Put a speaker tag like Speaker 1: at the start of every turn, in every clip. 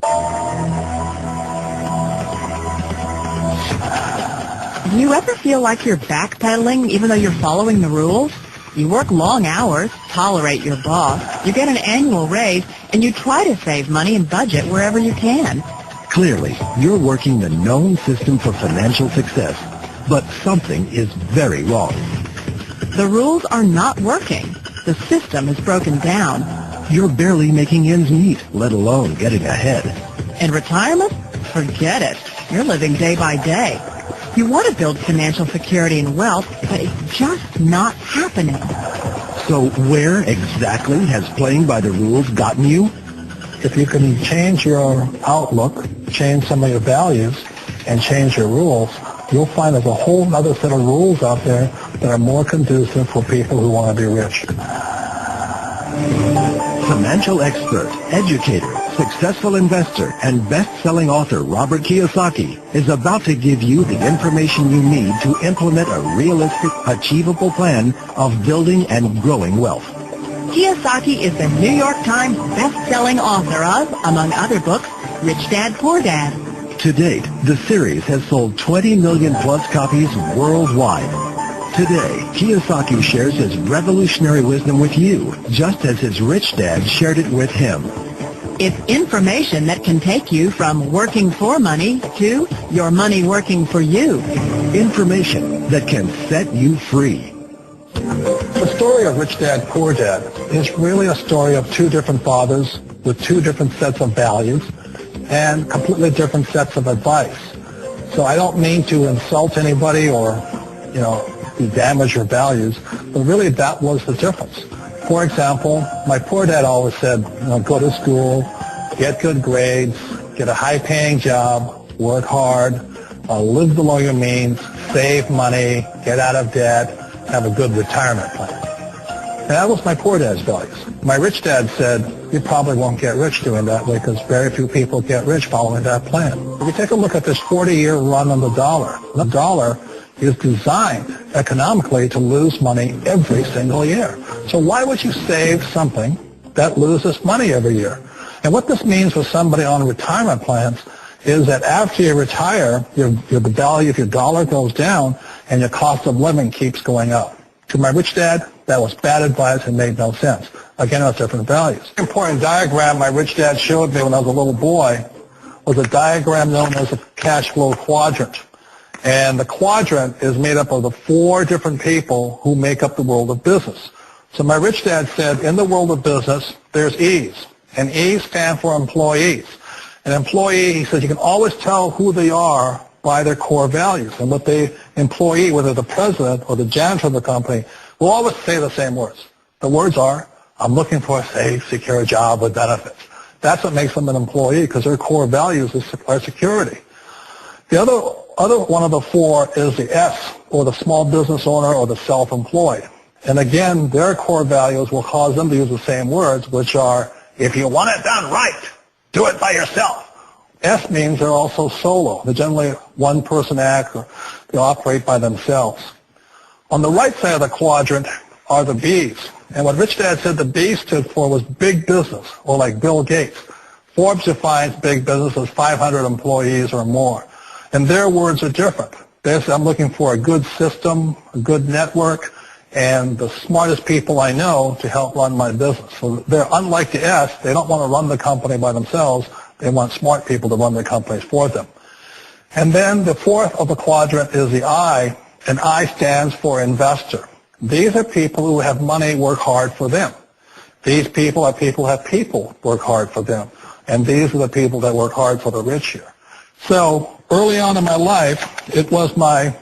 Speaker 1: Do you ever feel like you're backpedaling even though you're following the rules? You work long hours, tolerate your boss, you get an annual raise, and you try to save money and budget wherever you can.
Speaker 2: Clearly, you're working the known system for financial success, but something is very wrong.
Speaker 1: The rules are not working. The system is broken down.
Speaker 2: You're barely making ends meet, let alone getting ahead.
Speaker 1: In retirement? Forget it. You're living day by day. You want to build financial security and wealth, but it's just not happening.
Speaker 2: So where exactly has playing by the rules gotten you?
Speaker 3: If you can change your outlook, change some of your values, and change your rules, you'll find there's a whole other set of rules out there that are more conducive for people who want to be rich.
Speaker 2: Financial expert, educator, successful investor, and best-selling author Robert Kiyosaki is about to give you the information you need to implement a realistic, achievable plan of building and growing wealth.
Speaker 1: Kiyosaki is the New York Times best-selling author of, among other books, Rich Dad, Poor Dad.
Speaker 2: To date, the series has sold 20 million plus copies worldwide. Today, Kiyosaki shares his revolutionary wisdom with you, just as his rich dad shared it with him.
Speaker 1: It's information that can take you from working for money to your money working for you.
Speaker 2: Information that can set you free.
Speaker 3: The story of Rich Dad, Poor Dad is really a story of two different fathers with two different sets of values and completely different sets of advice. So I don't mean to insult anybody or, damage your values, but really that was the difference. For example, my poor dad always said, go to school, get good grades, get a high-paying job, work hard, live below your means, save money, get out of debt, have a good retirement plan. And that was my poor dad's values. My rich dad said, you probably won't get rich doing that way because very few people get rich following that plan. If you take a look at this 40-year run on the dollar is designed economically to lose money every single year. So why would you save something that loses money every year? And what this means for somebody on retirement plans is that after you retire, the value of your dollar goes down and your cost of living keeps going up. To my rich dad, that was bad advice and made no sense. Again, it was different values. An important diagram my rich dad showed me when I was a little boy was a diagram known as a cash flow quadrant. And the quadrant is made up of the four different people who make up the world of business. So my rich dad said, in the world of business, there's E's. And E's stand for employees. An employee, he says, you can always tell who they are by their core values. And what the employee, whether the president or the janitor of the company, will always say the same words. The words are, I'm looking for a safe, secure job with benefits. That's what makes them an employee, because their core values are security. The other one of the four is the S, or the small business owner or the self-employed. And again, their core values will cause them to use the same words, which are, if you want it done right, do it by yourself. S means they're also solo. They're generally one-person act, or they operate by themselves. On the right side of the quadrant are the B's. And what Rich Dad said the B stood for was big business, or like Bill Gates. Forbes defines big business as 500 employees or more. And their words are different. They say, I'm looking for a good system, a good network, and the smartest people I know to help run my business. So they're unlike the S. They don't want to run the company by themselves. They want smart people to run their companies for them. And then the fourth of the quadrant is the I, and I stands for investor. These are people who have money work hard for them. These people are people who have people work hard for them. And these are the people that work hard for the rich here. So early on in my life, it was my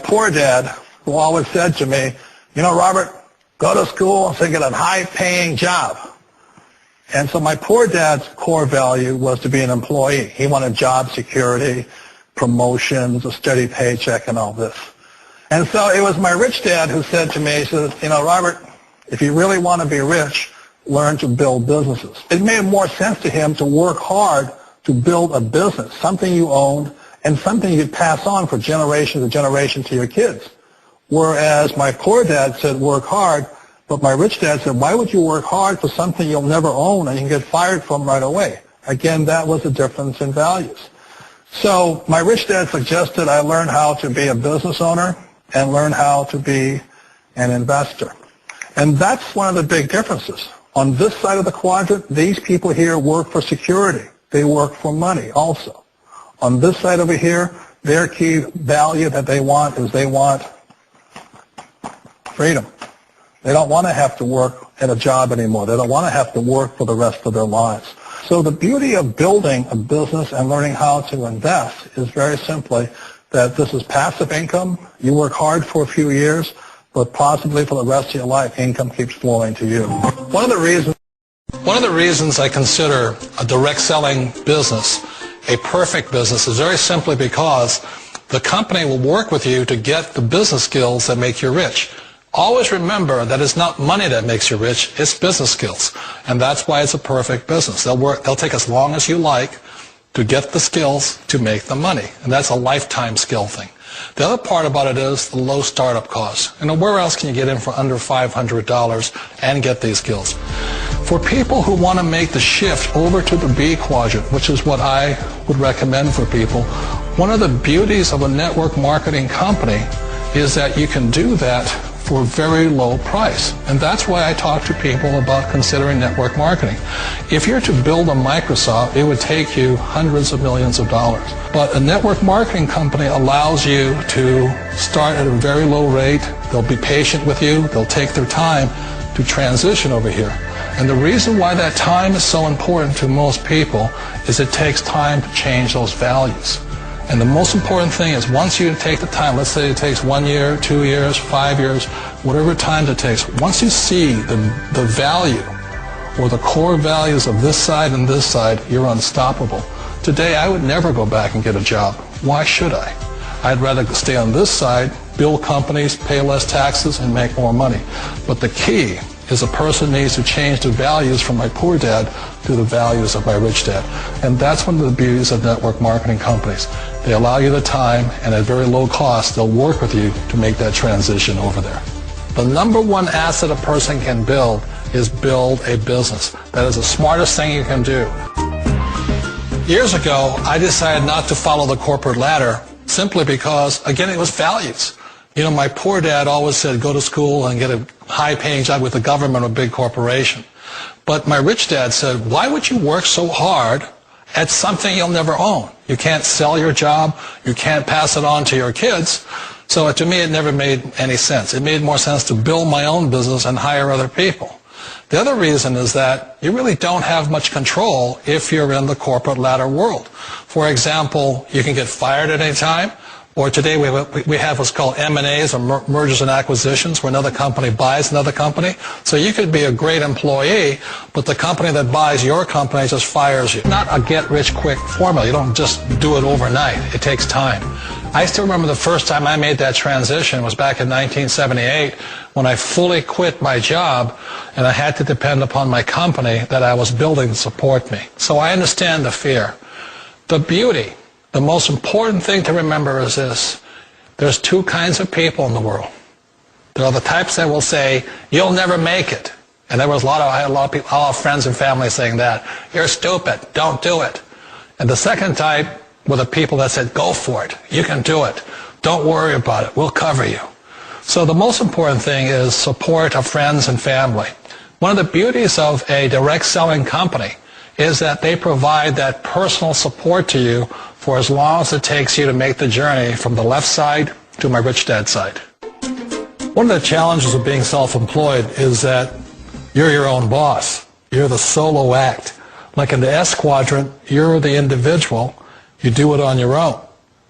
Speaker 3: poor dad who always said to me, Robert, go to school and get a high-paying job. And so my poor dad's core value was to be an employee. He wanted job security, promotions, a steady paycheck, and all this. And so it was my rich dad who said to me, he says, Robert, if you really want to be rich, learn to build businesses. It made more sense to him to work hard to build a business, something you owned, and something you could pass on for generation to generation to your kids. Whereas my poor dad said work hard, but my rich dad said, why would you work hard for something you'll never own and you can get fired from right away? Again, that was a difference in values. So my rich dad suggested I learn how to be a business owner and learn how to be an investor. And that's one of the big differences. On this side of the quadrant, these people here work for security. They work for money also. On this side over here, their key value that they want is they want freedom. They don't want to have to work at a job anymore. They don't want to have to work for the rest of their lives. So the beauty of building a business and learning how to invest is very simply that this is passive income. You work hard for a few years, but possibly for the rest of your life, income keeps flowing to you. One of the reasons I consider a direct selling business a perfect business is very simply because the company will work with you to get the business skills that make you rich. Always remember that it's not money that makes you rich, it's business skills. And that's why it's a perfect business. They'll take as long as you like to get the skills to make the money. And that's a lifetime skill thing. The other part about it is the low startup cost. Where else can you get in for under $500 and get these skills? For people who want to make the shift over to the B quadrant, which is what I would recommend for people, one of the beauties of a network marketing company is that you can do that for a very low price. And that's why I talk to people about considering network marketing. If you're to build a Microsoft, it would take you hundreds of millions of dollars. But a network marketing company allows you to start at a very low rate. They'll be patient with you. They'll take their time to transition over here. And the reason why that time is so important to most people is it takes time to change those values. And the most important thing is once you take the time, let's say it takes 1 year, 2 years, 5 years, whatever time it takes, once you see the value or the core values of this side and this side, you're unstoppable. Today, I would never go back and get a job. Why should I? I'd rather stay on this side, build companies, pay less taxes, and make more money. But the key is a person needs to change the values from my poor dad to the values of my rich dad. And that's one of the beauties of network marketing companies. They allow you the time, and at very low cost, they'll work with you to make that transition over there. The number one asset a person can build is build a business. That is the smartest thing you can do. Years ago, I decided not to follow the corporate ladder simply because, again, it was values. My poor dad always said, go to school and get a high-paying job with the government or a big corporation. But my rich dad said, why would you work so hard at something you'll never own? You can't sell your job. You can't pass it on to your kids. So to me, it never made any sense. It made more sense to build my own business and hire other people. The other reason is that you really don't have much control if you're in the corporate ladder world. For example, you can get fired at any time. Or today we have what's called M&As, or mergers and acquisitions, where another company buys another company. So you could be a great employee, but the company that buys your company just fires you. Not a get-rich-quick formula. You don't just do it overnight. It takes time. I still remember the first time I made that transition was back in 1978 when I fully quit my job and I had to depend upon my company that I was building to support me. So I understand the fear. The beauty. The most important thing to remember is this. There's two kinds of people in the world. There are the types that will say, you'll never make it. And I had a lot of people, all our friends and family saying that. You're stupid. Don't do it. And the second type were the people that said, go for it. You can do it. Don't worry about it. We'll cover you. So the most important thing is support of friends and family. One of the beauties of a direct selling company is that they provide that personal support to you for as long as it takes you to make the journey from the left side to my rich dad side. One of the challenges of being self-employed is that you're your own boss. You're the solo act. Like in the S quadrant, you're the individual. You do it on your own.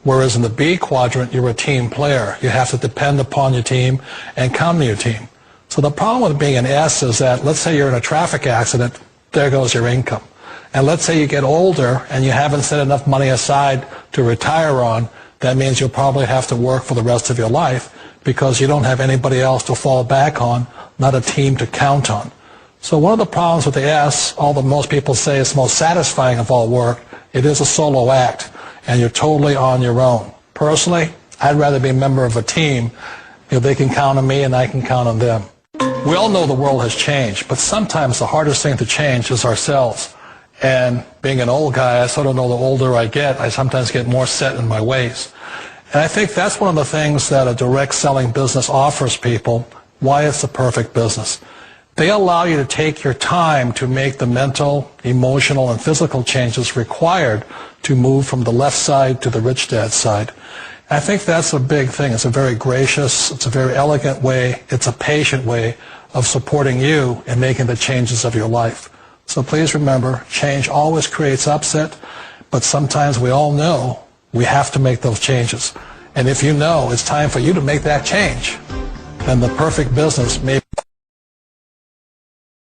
Speaker 3: Whereas in the B quadrant, you're a team player. You have to depend upon your team and come to your team. So the problem with being an S is that, let's say you're in a traffic accident, there goes your income. And let's say you get older and you haven't set enough money aside to retire on, that means you'll probably have to work for the rest of your life because you don't have anybody else to fall back on, not a team to count on. So one of the problems with the S, although most people say it's the most satisfying of all work, it is a solo act and you're totally on your own. Personally, I'd rather be a member of a team. They can count on me and I can count on them. We all know the world has changed, but sometimes the hardest thing to change is ourselves. And being an old guy, I sort of know the older I get, I sometimes get more set in my ways. And I think that's one of the things that a direct selling business offers people, why it's the perfect business. They allow you to take your time to make the mental, emotional, and physical changes required to move from the left side to the rich dad side. And I think that's a big thing. It's a very gracious, it's a very elegant way, it's a patient way of supporting you in making the changes of your life. So please remember, change always creates upset, but sometimes we all know we have to make those changes. And if you know it's time for you to make that change, then the perfect business may